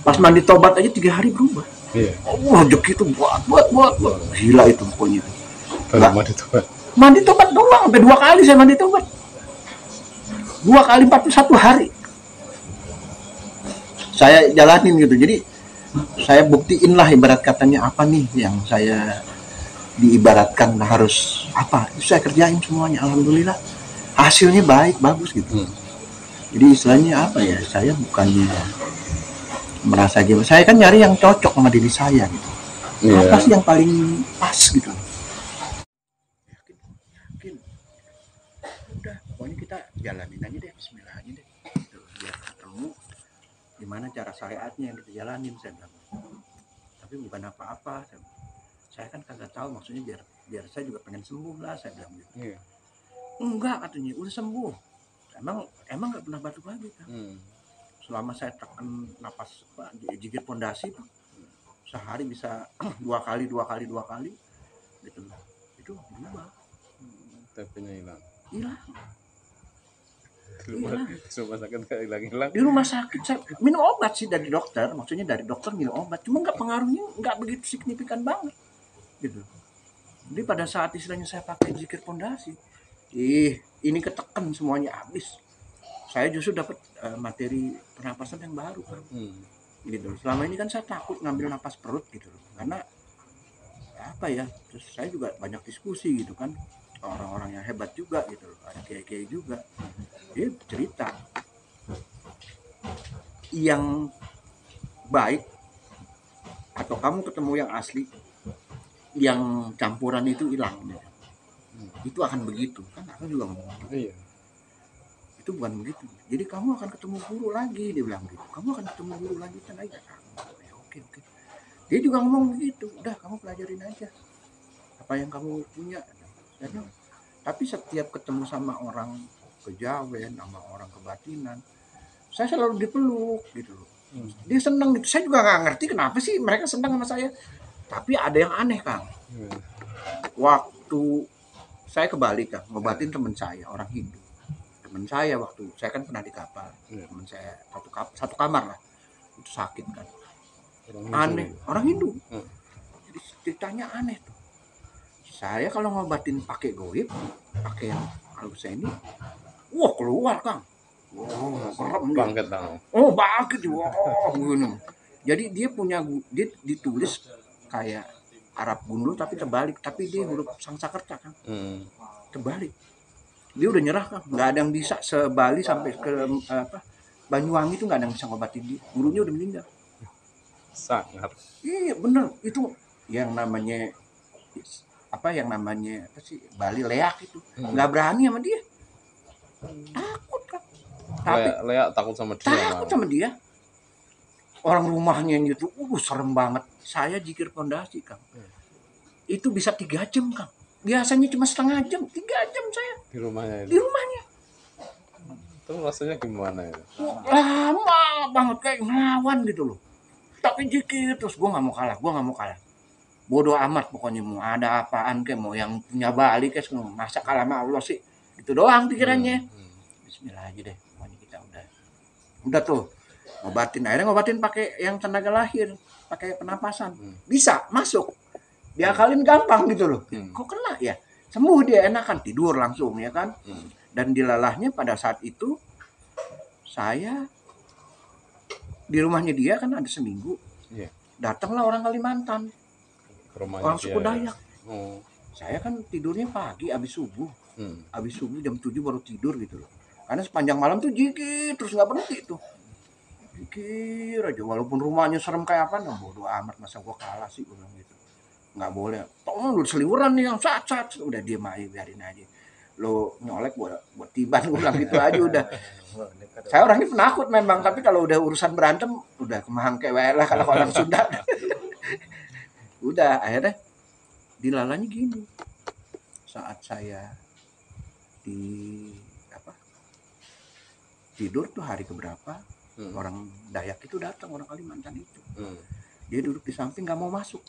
Pas mandi tobat aja 3 hari berubah. Iya. Rezeki itu buat gila itu pokoknya. Baru mandi tobat. Mandi tobat doang, sampai 2 kali saya mandi tobat. 2 kali 41 hari. Saya jalanin gitu. Jadi saya buktiin lah ibarat katanya apa nih yang saya diibaratkan harus apa. Itu saya kerjain semuanya. Alhamdulillah hasilnya baik, bagus gitu. Jadi istilahnya apa ya? Saya bukannya merasa gimana. Saya kan nyari yang cocok sama diri saya gitu. Apa sih yang paling pas gitu. Yakin. Udah, pokoknya kita jalanin aja deh, bismillah aja deh. Gitu, biar ketemu gimana cara syariatnya yang kita jalanin, saya bilang. Tapi bukan apa-apa. Saya kan kagak tahu maksudnya biar saya juga pengen sembuh lah, saya bilang gitu. Enggak katanya, udah sembuh. Emang nggak pernah batuk lagi kan? Selama saya tekan napas jigit pondasi tuh sehari bisa 2 kali gitu. Itu berubah. Tapi-nya hilang. Rumah sakit nggak hilang. Di rumah sakit saya minum obat sih dari dokter, maksudnya dari dokter minum obat, cuma nggak pengaruhnya nggak begitu signifikan banget gitu. Jadi pada saat istilahnya saya pakai zikir pondasi, ini ketekan semuanya habis. Saya justru dapat materi pernapasan yang baru kan. Gitu. Selama ini kan saya takut ngambil napas perut gitu loh. Karena apa ya? Terus saya juga banyak diskusi gitu kan. Orang-orang yang hebat juga gitu loh. Ada kiai-kiai juga. Dia cerita yang baik atau kamu ketemu yang asli, yang campuran itu hilang. Itu akan begitu kan, aku juga ngomong gitu. Itu bukan begitu. Jadi kamu akan ketemu guru lagi, dia bilang gitu. Kamu akan ketemu guru lagi kan aja. Oke. Dia juga ngomong begitu. Udah kamu pelajarin aja apa yang kamu punya. Tapi setiap ketemu sama orang kejawen, sama orang kebatinan, saya selalu dipeluk gitu loh. Dia seneng gitu. Saya juga nggak ngerti kenapa sih mereka senang sama saya. Tapi ada yang aneh Kang. Waktu saya ke Bali Kang, ngobatin teman saya orang Hindu. Teman saya waktu saya kan pernah di kapal, teman saya satu kamar lah, itu sakit kan, aneh orang Hindu. Jadi ceritanya aneh tuh. Saya kalau ngobatin pakai goib, pakai yang halus ini, keluar Kang, bangkit dong. Bangkit, gini. Jadi dia ditulis kayak Arab gundul tapi terbalik, tapi dia huruf Sangsakerta kan, terbalik. Dia udah nyerah kan, nggak ada yang bisa se-Bali sampai ke Banyuwangi itu nggak ada yang bisa ngobatin dia. Gurunya udah meninggal. Sangat. Iya bener, itu yang namanya Bali leak itu, nggak berani sama dia, takut kan. Tapi leak takut sama dia. Takut sama dia. Orang rumahnya itu, serem banget. Saya zikir pondasi Kang, itu bisa 3 jam Kang. Biasanya cuma setengah jam, 3 jam saya di rumahnya. Itu rasanya gimana ya? Lama banget kayak ngelawan gitu loh. Tapi zikir terus, gue nggak mau kalah. Bodoh amat pokoknya, mau ada apaan kayak, mau yang punya Bali kayak, masa kalah sama Allah sih. Itu doang pikirannya. Bismillah aja deh, pokoknya kita udah tuh ngobatin pakai yang tenaga lahir, pakai penapasan, bisa masuk. Diakalin gampang gitu loh. Kok kena ya? Sembuh dia, enakan, tidur langsung ya kan. Dan dilalahnya pada saat itu saya di rumahnya dia kan ada seminggu. Datanglah orang Kalimantan, orang suku Dayak. Saya kan tidurnya pagi abis subuh. Abis subuh jam 7 baru tidur gitu loh. Karena sepanjang malam tuh zikir terus nggak berhenti tuh. Zikir aja walaupun rumahnya serem kayak apa, bodo amat, masa gua kalah sih, gua bilang gitu. Nggak boleh. Lu seliweran nih yang cat. Udah diem aja, biarin aja. Lo nyolek buat tiban, gue bilang gitu aja udah. Saya orangnya penakut memang, tapi kalau udah urusan berantem udah kemahang kayak lah kalau orang Sunda. Udah akhirnya dilalanya gini. Saat saya tidur tuh hari keberapa, orang Dayak itu datang, orang Kalimantan itu. Dia duduk di samping nggak mau masuk.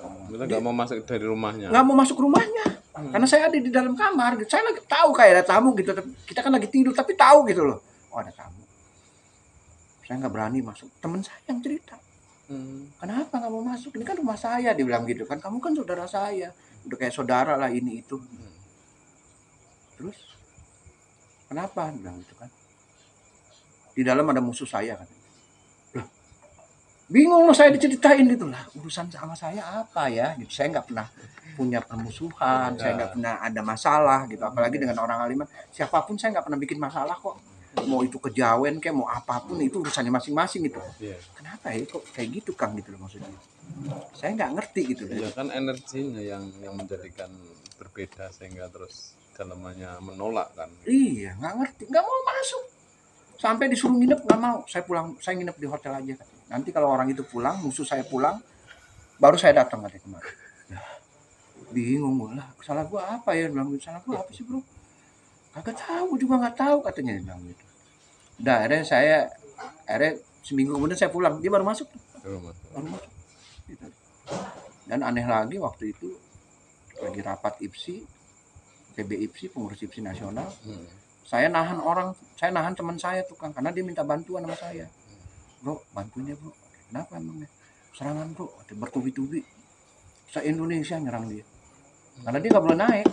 Kita nggak mau masuk dari rumahnya. Nggak mau masuk rumahnya, karena saya ada di dalam kamar. Saya lagi tahu kayak ada tamu gitu. Kita kan lagi tidur, tapi tahu gitu loh. Oh ada tamu. Saya nggak berani masuk. Temen saya yang cerita. Hmm. Kenapa nggak mau masuk? Ini kan rumah saya, dia bilang gitu kan. Kamu kan saudara saya, udah kayak saudara lah ini itu. Terus kenapa? Dia bilang gitu kan. Di dalam ada musuh saya kan. Loh, bingung loh saya diceritain gitu lah. Urusan sama saya apa ya? Gitu. Saya nggak pernah punya permusuhan, saya nggak pernah ada masalah gitu. Apalagi dengan orang aliman, siapapun saya nggak pernah bikin masalah kok. Mau itu kejawen kayak mau apapun itu urusannya masing-masing gitu. Iya. Kenapa ya kok kayak gitu Kang gitu loh maksudnya. Saya nggak ngerti gitu loh. Ya kan energinya yang menjadikan berbeda sehingga terus dalamannya menolak kan. Iya, nggak ngerti, nggak mau masuk. Sampai disuruh nginep nggak mau. Saya pulang, saya nginep di hotel aja. Nanti kalau orang itu pulang, musuh saya pulang, baru saya datang katanya kemarin. Nah, bingung gue lah. Salah gue apa ya? Bilang salah gue apa sih bro? Kagak tahu juga nggak tahu katanya bilang gitu. Udah, akhirnya seminggu kemudian saya pulang, dia baru masuk. Baru masuk. Gitu. Dan aneh lagi waktu itu lagi rapat IPSI, PB IPSI, pengurus IPSI nasional. Saya nahan teman saya tuh Kang, karena dia minta bantuan sama saya. Bro, bantuin ya bro. Kenapa emangnya? Serangan bro, bertubi-tubi. Se-Indonesia nyerang dia. Karena dia nggak boleh naik.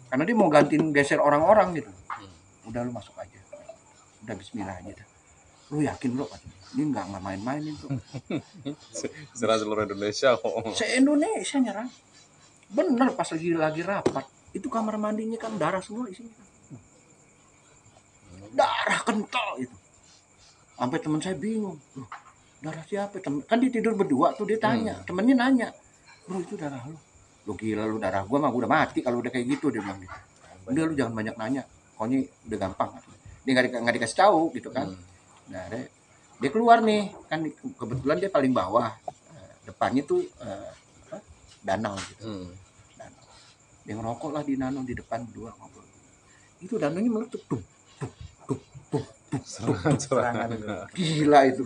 Karena dia mau gantiin geser orang-orang gitu. Udah lu masuk aja. Udah bismillah aja dah. Lu yakin bro? Ini nggak main-main itu. Serah seluruh Indonesia kok. Se-Indonesia nyerang. Bener pas lagi rapat. Itu kamar mandinya kan darah semua isinya. Darah kental itu. Sampai teman saya bingung. Loh, darah siapa? Kan dia tidur berdua tuh dia tanya. Temennya nanya. Bro itu darah lu. Lu gila lu, darah gua mah udah mati kalau udah kayak gitu dia bilang gitu. Udah lu jangan banyak nanya. Pokoknya udah gampang. Dia nggak dikasih tahu gitu kan. Nah, dia keluar nih. Kan kebetulan dia paling bawah. Depannya tuh danau gitu. Danau. Dia ngerokok lah di danau di depan berdua ngobrol. Itu danaunya meletup tuh. Serangan. Gila itu.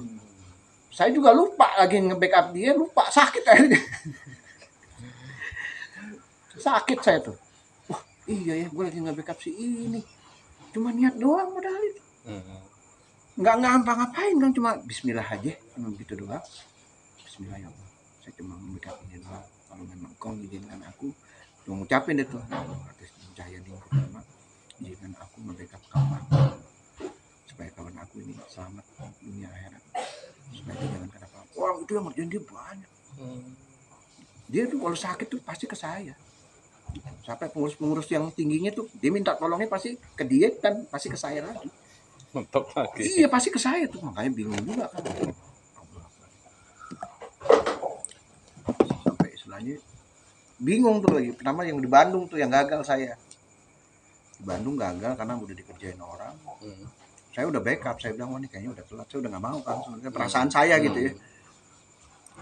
Saya juga lupa lagi nge-backup dia, lupa sakit akhirnya. Sakit saya tuh. Wah, iya ya, gue lagi nge-backup si ini. Cuma niat doang modal itu. Nggak ngapa-ngapain kan, cuma bismillah aja, cuma gitu doang. Bismillah ya Allah. Saya cuma nge-backup ini doang. Kalau memang kau izinkan aku, gue ngucapin deh tuh. Atas cahaya di pertama, izinkan aku nge-backup kawan aku. Supaya kawan aku ini selamat dunia akhirat. Supaya dia jangan kenapa. Orang itu yang ngerjain dia banyak. Dia tuh kalau sakit tuh pasti ke saya. Sampai pengurus-pengurus yang tingginya tuh dia minta tolongnya pasti ke dia dan pasti ke saya lagi. Mentok lagi. Iya pasti ke saya tuh, makanya bingung juga kan. Sampai istilahnya bingung tuh lagi. Pertama yang di Bandung tuh yang gagal saya. Di Bandung gagal karena udah dikerjain orang. Saya udah backup, saya bilang wah ini kayaknya udah telat, saya udah nggak mau kan, sebenarnya perasaan saya gitu ya,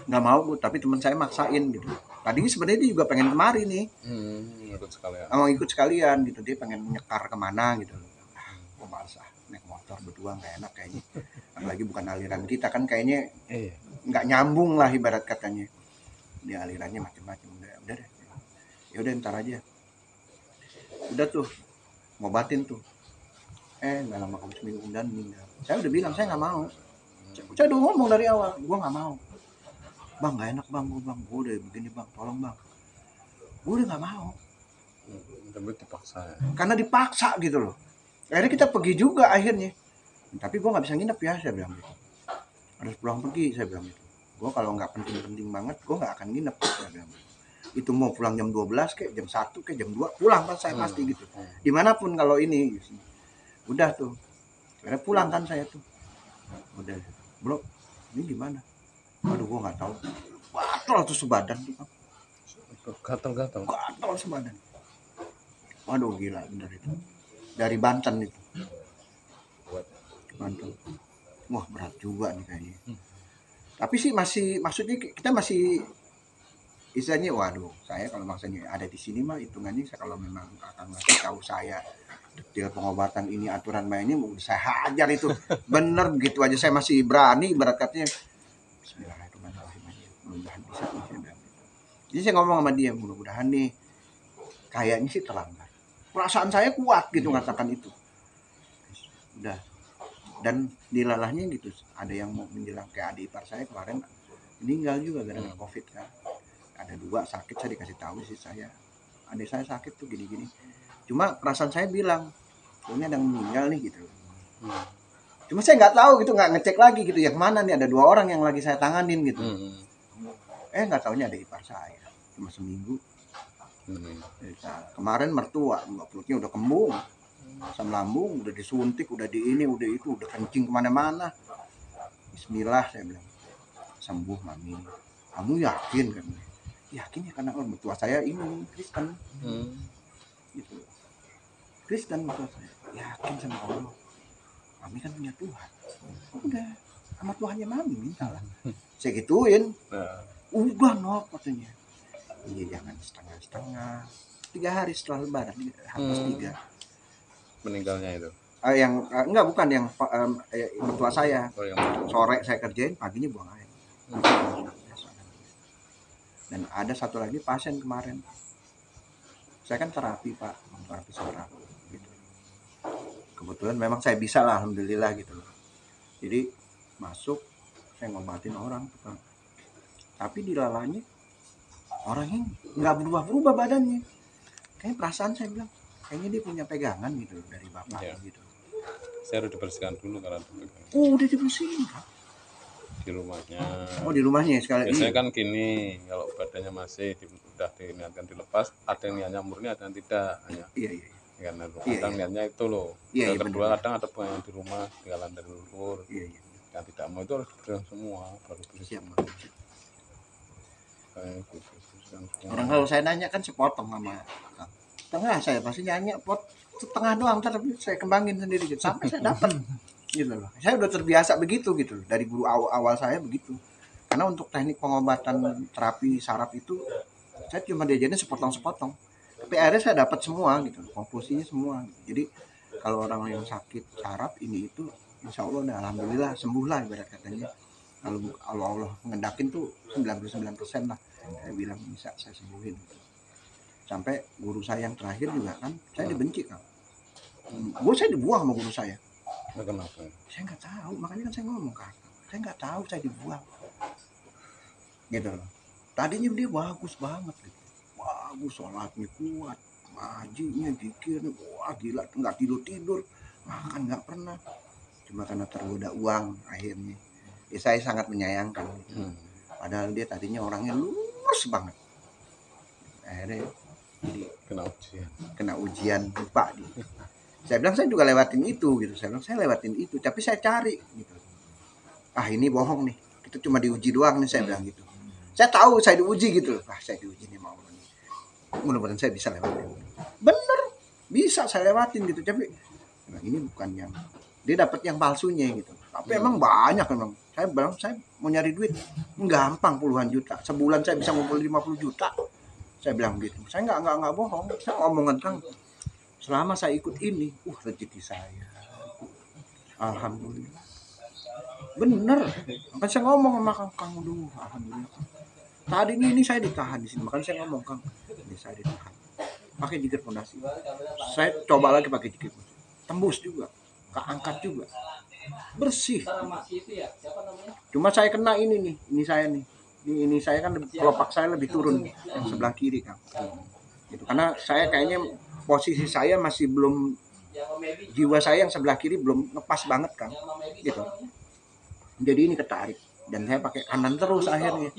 nggak mau Bu, tapi teman saya maksain gitu. Tadinya sebenarnya dia juga pengen kemari nih, mau ikut sekalian gitu, dia pengen nyekar kemana gitu. Gue malas naik motor berdua nggak enak kayaknya, apalagi bukan aliran kita kan kayaknya nggak nyambung lah ibarat katanya, dia alirannya macam-macam. Udah deh, ya udah ntar aja, udah tuh ngobatin tuh. Nggak lama kamu seminggu kemudian meninggal. Saya udah bilang saya nggak mau. Saya udah ngomong dari awal, gue nggak mau. Bang nggak enak bang, gue udah begini bang, tolong bang. Gue udah nggak mau. Tapi dipaksa. Ya? Karena dipaksa gitu loh. Akhirnya kita pergi juga akhirnya. Tapi gue nggak bisa nginep ya, saya bilang gitu. Harus pulang pergi, saya bilang gitu. Gue kalau nggak penting-penting banget, gue nggak akan nginep, saya bilang gitu. Itu mau pulang jam 12 kayak jam 1 kayak jam 2 pulang kan saya pasti gitu. Dimanapun kalau ini. Udah tuh, akhirnya pulang kan saya tuh. Udah, bro, ini gimana? Waduh, gua nggak tahu. Gatal tuh sebadan tuh kan. Gatal. Gatal sebadan. Waduh, gila bener itu. Dari Banten itu. Banten. Wah berat juga nih kayaknya. Tapi sih masih, maksudnya kita masih istilahnya, waduh, saya kalau maksudnya ada di sini mah hitungannya kalau memang akan ngasih tahu saya detail pengobatan ini aturan mainnya mau saya hajar itu bener begitu aja saya masih berani berat katanya Bismillahirrahmanirrahim mudah-mudahan bisa nih. Jadi saya ngomong sama dia mudah-mudahan nih kayaknya sih terlambat, perasaan saya kuat gitu ngatakan itu. Udah Dan dilalahnya gitu, ada yang mau menjelang kayak adik ipar saya kemarin meninggal juga gara-gara covid kan. Ada 2 sakit, saya dikasih tahu sih saya, adik saya sakit tuh gini-gini. Cuma perasaan saya bilang, kayaknya ada yang meninggal nih gitu. Cuma saya nggak tahu gitu, nggak ngecek lagi gitu yang mana nih, ada 2 orang yang lagi saya tanganin gitu. Nggak taunya ada ipar saya, cuma seminggu. Kemarin mertua, perutnya udah kembung, asam lambung, udah disuntik, udah di ini, udah itu, udah kencing kemana-mana. Bismillah saya bilang, sembuh mami. Kamu yakin kan? Yakin ya, karena mertua saya ini Kristen. Gitu. Kristen mertua saya. Yakin sama Allah. Mami kan punya Tuhan. Udah, sama Tuhannya mami minta lah. Saya gituin. Udah no katanya. Iya, jangan setengah-setengah. 3 hari setelah lebaran, habis 3. Meninggalnya itu. Enggak, bukan yang mertua saya. Yang sore saya kerjain, paginya buang air. Dan ada satu lagi pasien kemarin, saya kan terapi pak, terapi saraf gitu. Kebetulan memang saya bisa lah, alhamdulillah gitu loh. Jadi masuk, saya ngobatin orang tukang. Tapi di lalanya orangnya nggak berubah-berubah badannya. Kayak perasaan saya bilang, kayaknya dia punya pegangan gitu dari bapak gitu. Saya harus dibersihkan dulu karena dipegang. Udah dibersihin pak. Di rumahnya. Di rumahnya sekali. Biasanya kan gini, kalau badannya masih udah diniatkan dilepas, ada yang niatnya murni, ada yang tidak. Hanya. Iya. Karena kadang niatnya itu loh. Yang kedua kadang ada yang di rumah tinggalan dari leluhur. Iya. Yang tidak mau itu harus dibersihkan semua, baru bersih. Orang kalau saya nanya kan sepotong sama setengah, saya pasti nanya pot setengah doang, tapi saya kembangin sendiri gitu sampai saya dapat. Gitu loh. Saya udah terbiasa begitu gitu loh. Dari guru awal saya begitu. Karena untuk teknik pengobatan terapi saraf itu saya cuma diajarin sepotong-sepotong. Tapi akhirnya saya dapat semua gitu, konklusinya semua. Jadi kalau orang yang sakit saraf ini itu insya Allah udah alhamdulillah sembuh lah ibarat katanya. Kalau Allah ngendakin tuh 99% lah. Saya bilang bisa saya sembuhin. Sampai guru saya yang terakhir juga kan saya dibenci kan. Saya dibuang sama guru saya. Kenapa? Saya nggak tahu, makanya kan saya ngomong kan, saya nggak tahu saya dibuang, gitu loh. Tadinya dia bagus banget, gitu. Bagus, sholatnya kuat, ngajinya dikir, wah gila, nggak tidur, makan nggak pernah, cuma karena tergoda uang akhirnya. Saya sangat menyayangkan, gitu. Padahal dia tadinya orangnya lurus banget, akhirnya jadi kena ujian lupa dia. Saya bilang saya juga lewatin itu gitu. Saya bilang saya lewatin itu, tapi saya cari gitu. Ini bohong nih. Kita cuma diuji doang nih, saya bilang gitu. Saya tahu saya diuji gitu. Saya diuji nih mau nih. Mudah-mudahan saya bisa lewatin. Bener, bisa saya lewatin gitu. Tapi ini bukan yang dia dapat yang palsunya gitu. Tapi emang banyak memang. Saya bilang saya mau nyari duit gampang puluhan juta. Sebulan saya bisa ngumpul 50 juta. Saya bilang gitu. Saya nggak bohong. Saya ngomongan Kang. Selama saya ikut ini, rezeki saya, alhamdulillah, bener. Makanya saya ngomong sama Kang dulu, alhamdulillah. Tadi ini saya ditahan di sini, makanya saya ngomong Kang, ini saya ditahan. Pakai jikir fondasi, saya coba lagi pakai jikir, tembus juga, keangkat juga, bersih. Cuma saya kena ini nih, ini saya kan kelopak saya lebih turun, yang sebelah kiri Kang. Gitu. Karena saya kayaknya posisi saya masih belum, jiwa saya yang sebelah kiri belum ngepas banget Kang, gitu. Jadi ini ketarik dan saya pakai kanan terus akhirnya.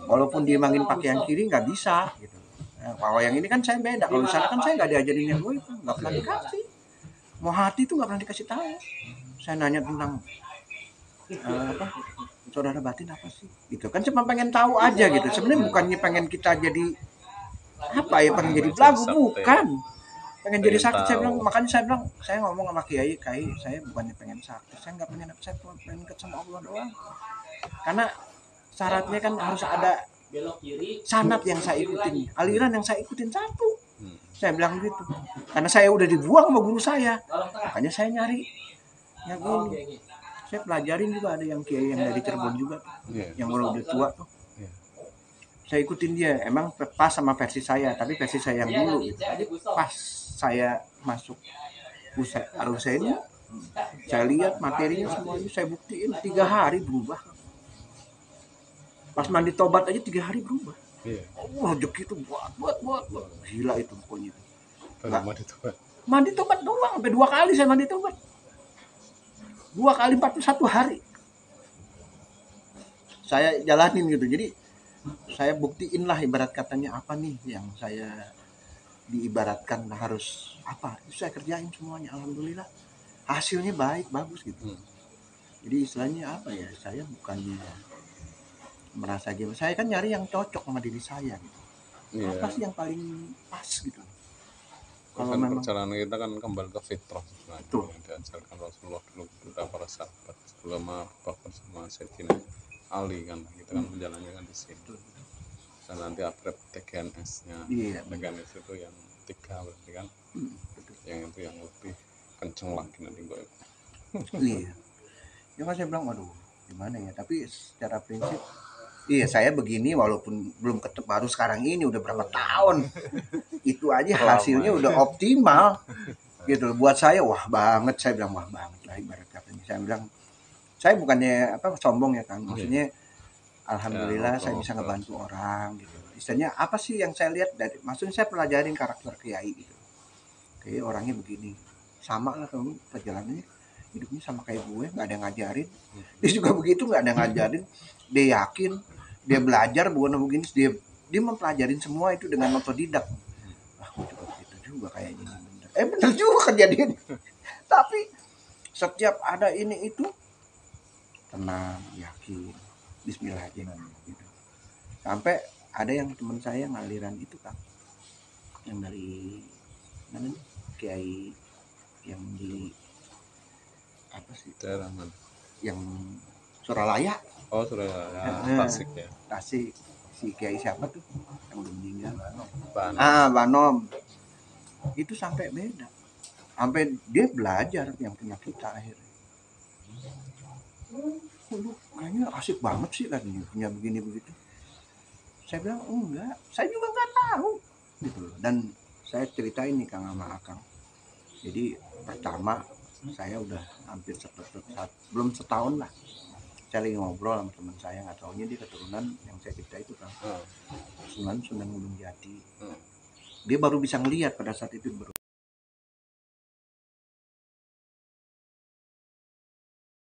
Walaupun dia mangin pakai yang kiri nggak bisa, gitu. Kalau yang ini kan saya beda. Kalau di sana kan saya nggak diajarin yang gue itu, nggak pernah dikasih. Mau hati itu nggak pernah dikasih tahu. Saya nanya tentang saudara batin apa sih? Gitu kan cuma pengen tahu aja gitu. Sebenarnya bukannya pengen kita jadi pengen jadi belagu, bukan pengen jadi sakit. Saya bilang, makanya saya bilang, saya ngomong sama kiai, saya bukannya pengen sakit, saya nggak pengen, saya pengen dekat sama Allah doang. Karena syaratnya kan harus ada sanad yang saya ikutin, aliran yang saya ikutin satu. Saya bilang gitu, karena saya udah dibuang sama guru saya, makanya saya nyari ya gini. Saya pelajarin juga, ada yang kiai yang dari Cirebon juga, yang udah tua tuh. Saya ikutin dia, emang pas sama versi saya, tapi versi saya yang dulu gitu. Pas saya masuk Arusai ini Saya lihat materinya semuanya, saya buktiin 3 hari berubah. Pas mandi tobat aja 3 hari berubah. Iya. Rezeki itu buat gila itu pokoknya. Baru mandi tobat. Mandi tobat doang, sampai 2 kali saya mandi tobat. 2 kali 41 hari. Saya jalanin gitu. Jadi saya buktiin lah ibarat katanya apa nih yang saya diibaratkan harus apa. Itu saya kerjain semuanya, alhamdulillah. Hasilnya baik, bagus gitu. Jadi istilahnya apa ya? Saya bukannya merasa gimana. Saya kan nyari yang cocok sama diri saya gitu. Iya. Apa sih yang paling pas gitu. Kalau kan memang perjalanan kita kan kembali ke fitrah betul. Yang diajarkan Rasulullah dulu kepada para sahabat sebelum Bakar sama Sayyidina Ali kan kita kan menjalannya kan di sini. Dan nanti upgrade TGNS-nya. Iya. TGNS itu yang 3 berarti kan. Yang itu yang lebih kenceng lagi nanti gue. Iya. Ya kan saya bilang waduh gimana ya, tapi secara prinsip iya saya begini walaupun belum ketemu baru sekarang ini udah berapa tahun. Itu aja hasilnya udah optimal gitu. Buat saya wah banget, saya bilang wah banget lah ibarat katanya. Saya bilang saya bukannya apa sombong ya kan. Maksudnya alhamdulillah saya bisa ngebantu orang gitu. Istilahnya apa sih yang saya lihat dari maksudnya saya pelajarin karakter kiai gitu. Kayak orangnya begini. Sama lah kamu perjalanannya hidupnya sama kayak gue, nggak ada yang ngajarin. Dia juga begitu, nggak ada yang ngajarin. Dia yakin, dia belajar bukan begini, dia mempelajarin semua itu dengan otodidak. Ah, gue juga begitu juga kayaknya. Bener juga kejadian. Tapi setiap ada ini itu tenang, yakin, Bismillah aja gitu. Sampai ada yang teman saya ngaliran itu kan, yang dari mana nih, kiai yang di apa sih daerah mana? Yang Suralaya. Oh Suralaya, Tasik ya. Tasik, si kiai siapa tuh yang udah meninggal? Banom. Itu sampai beda, sampai dia belajar yang punya kita akhirnya. Lu kayaknya asik banget sih kan punya begini begitu. Saya bilang enggak, saya juga nggak tahu gitu loh. Dan saya ceritain nih Kang sama Akang. Jadi pertama saya udah hampir belum setahun lah. Saya lagi ngobrol sama teman saya, nggak taunya dia keturunan yang saya cerita itu kan. Sunan Gunung Jati. Dia baru bisa ngelihat pada saat itu